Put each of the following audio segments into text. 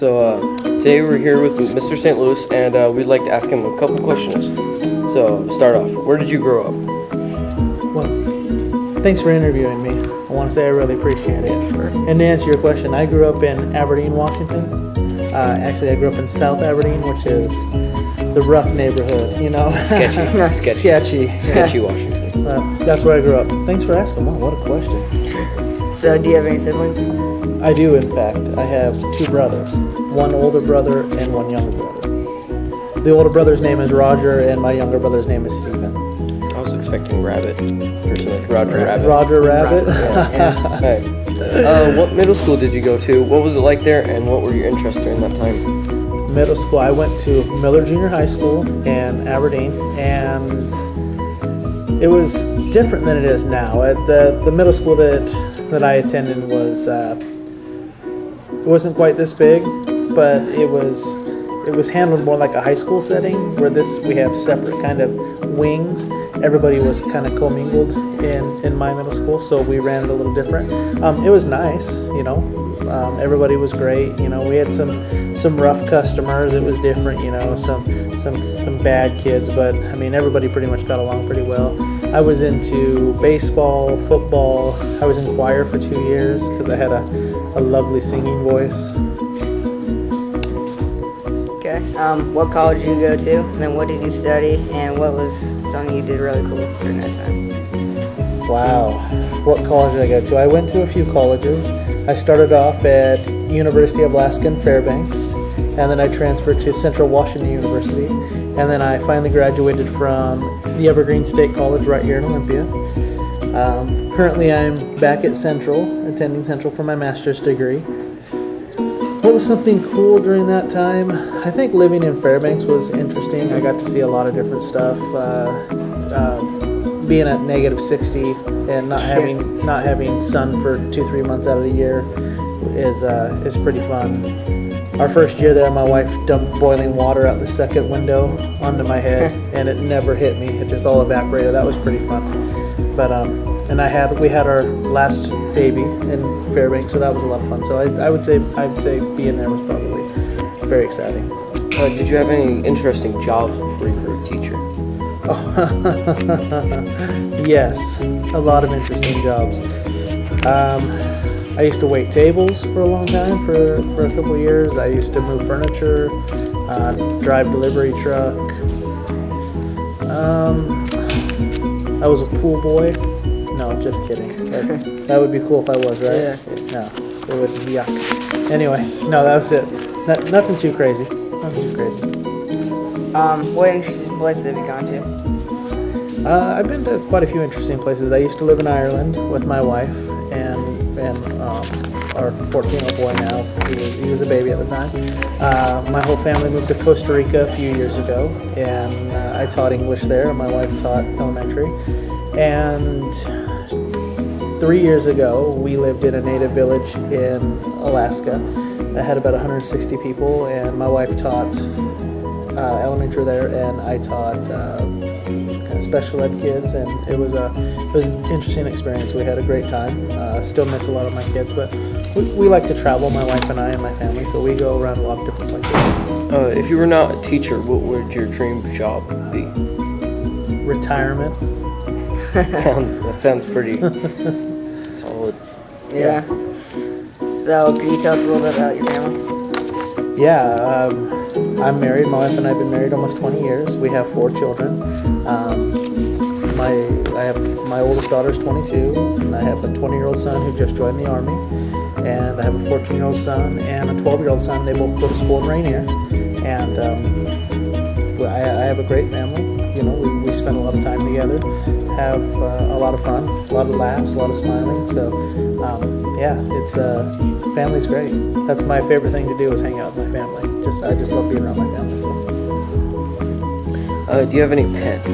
Today we're here with Mr. St. Louis, and we'd like to ask him a couple questions. So, start off, where did you grow up? Well, thanks for interviewing me. I want to say I really appreciate it. Sure. And to answer your question, I grew up in Aberdeen, Washington. Actually, I grew up in South Aberdeen, which is the rough neighborhood, you know? Sketchy. Sketchy, Washington. That's where I grew up. Thanks for asking. Wow, what a question. So, do you have any siblings? I do, in fact. I have two brothers. One older brother and one younger brother. The older brother's name is Roger, and my younger brother's name is Stephen. I was expecting Rabbit, personally. Roger Rabbit. Roger Rabbit? Yeah. Hey. What middle school did you go to? What was it like there, and what were your interests during that time? Middle school, I went to Miller Junior High School in Aberdeen, and it was different than it is now. At the middle school that I attended was it wasn't quite this big, but it was handled more like a high school setting, where we have separate kind of wings. Everybody was kind of commingled in my middle school, so we ran it a little different. It was nice, you know. Everybody was great, you know. We had some rough customers. It was different, you know. Some bad kids, but I mean everybody pretty much got along pretty well. I was into baseball, football. I was in choir for 2 years because I had a lovely singing voice. Okay. What college did you go to? And then what did you study? And what was something you did really cool during that time? Wow. What college did I go to? I went to a few colleges. I started off at University of Alaska in Fairbanks, and then I transferred to Central Washington University, and then I finally graduated from the Evergreen State College right here in Olympia. Currently I'm back at Central, attending Central for my master's degree. What was something cool during that time? I think living in Fairbanks was interesting. I got to see a lot of different stuff. Being at -60 and not having sun for 2-3 months out of the year is pretty fun. Our first year there, my wife dumped boiling water out the second window onto my head, and it never hit me. It just all evaporated. That was pretty fun. But and we had our last baby in Fairbanks, so that was a lot of fun. So I'd say being there was probably very exciting. Did you have any interesting jobs before you were a teacher? Oh, yes, a lot of interesting jobs. I used to wait tables for a long time, for a couple of years. I used to move furniture, drive delivery truck. I was a pool boy. No, just kidding. That would be cool if I was, right? Yeah. No, it would be yuck. Anyway, no, that was it. Nothing too crazy. Nothing too crazy. What interesting places have you gone to? I've been to quite a few interesting places. I used to live in Ireland with my wife and our 14-year-old boy now. He was a baby at the time. My whole family moved to Costa Rica a few years ago, and I taught English there. My wife taught elementary. And 3 years ago, we lived in a native village in Alaska that had about 160 people, and my wife taught elementary there, and I taught kind of special ed kids, and it was an interesting experience. We had a great time. Still miss a lot of my kids, but we like to travel, my wife and I and my family, so we go around a lot of different places. If you were not a teacher, what would your dream job be? Retirement. That sounds pretty solid. Yeah. So, can you tell us a little bit about your family? Yeah, I'm married. My wife and I have been married almost 20 years. We have 4 children. My oldest daughter is 22, and I have a 20-year-old son who just joined the Army, and I have a 14-year-old son and a 12-year-old son. They both go to school in Rainier, and I have a great family. You know, we spend a lot of time together, have a lot of fun, a lot of laughs, a lot of smiling. So, family's great. That's my favorite thing to do, is hang out with my family. I just love being around my family. So. Do you have any pets?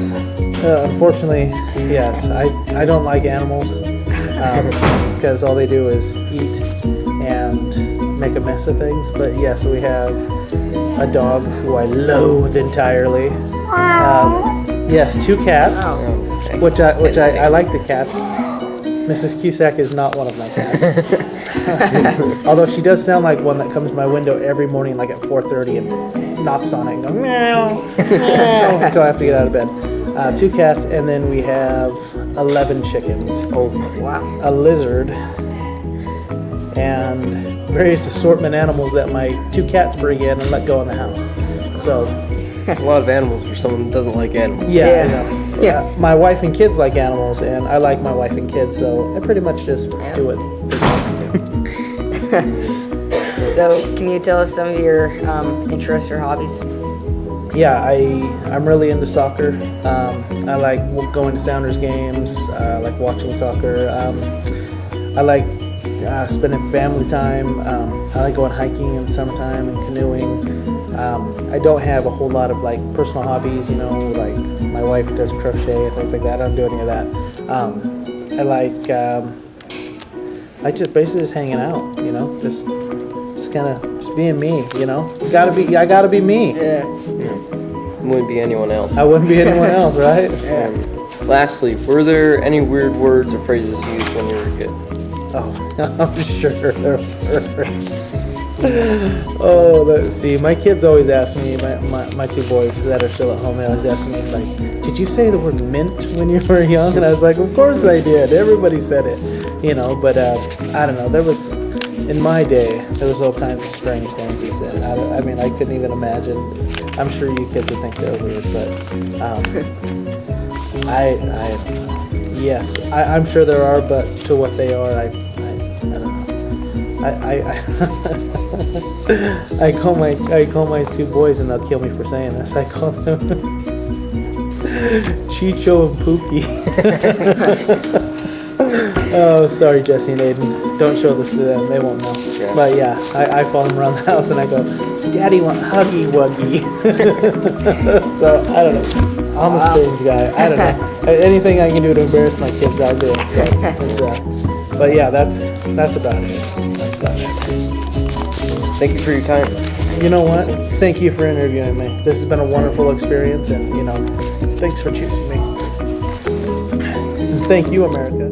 Unfortunately, yes. I don't like animals because all they do is eat and make a mess of things. But yes, we have a dog who I loathe entirely. Yes, 2 cats, which I like the cats. Mrs. Cusack is not one of my cats. Although she does sound like one that comes to my window every morning, like at 4:30, and knocks on it and goes meow, meow, until I have to get out of bed. 2 cats, and then we have 11 chickens. Oh, Wow. A lizard, and various assortment animals that my 2 cats bring in and let go in the house. So, a lot of animals for someone who doesn't like animals. yeah, Yeah. you know. Yeah. My wife and kids like animals, and I like my wife and kids, so I pretty much just do it. So, can you tell us some of your interests or hobbies? Yeah, I'm really into soccer. I like going to Sounders games. I like watching soccer. I like spending family time. I like going hiking in the summertime and canoeing. I don't have a whole lot of like personal hobbies, you know, like my wife does crochet and things like that. I don't do any of that. I like just basically just hanging out, you know, just kind of just being me, you know. I gotta be me. Yeah. Wouldn't be anyone else. I wouldn't be anyone else, right? Lastly, were there any weird words or phrases used when you were a kid? Oh, I'm sure there were. Oh, see, my kids always ask me, my 2 boys that are still at home, they always ask me, like, did you say the word mint when you were young? And I was like, of course I did. Everybody said it, you know, but I don't know. In my day, there was all kinds of strange things we said. I mean, I couldn't even imagine. I'm sure you kids would think they're weird, but yes, I'm sure there are, but to what they are, I don't know. I call my 2 boys, and they'll kill me for saying this. I call them Chicho and Pookie. Oh, sorry, Jesse and Aiden. Don't show this to them; they won't know. Yeah. But yeah, I follow them around the house, and I go, "Daddy want Huggy Wuggy." So I don't know. I'm a strange guy. I don't know. Anything I can do to embarrass my kids, I'll do it. So it's, but yeah, that's about it. That's about it. Thank you for your time. You know what? Thank you for interviewing me. This has been a wonderful experience, and you know, thanks for choosing me. And thank you, America.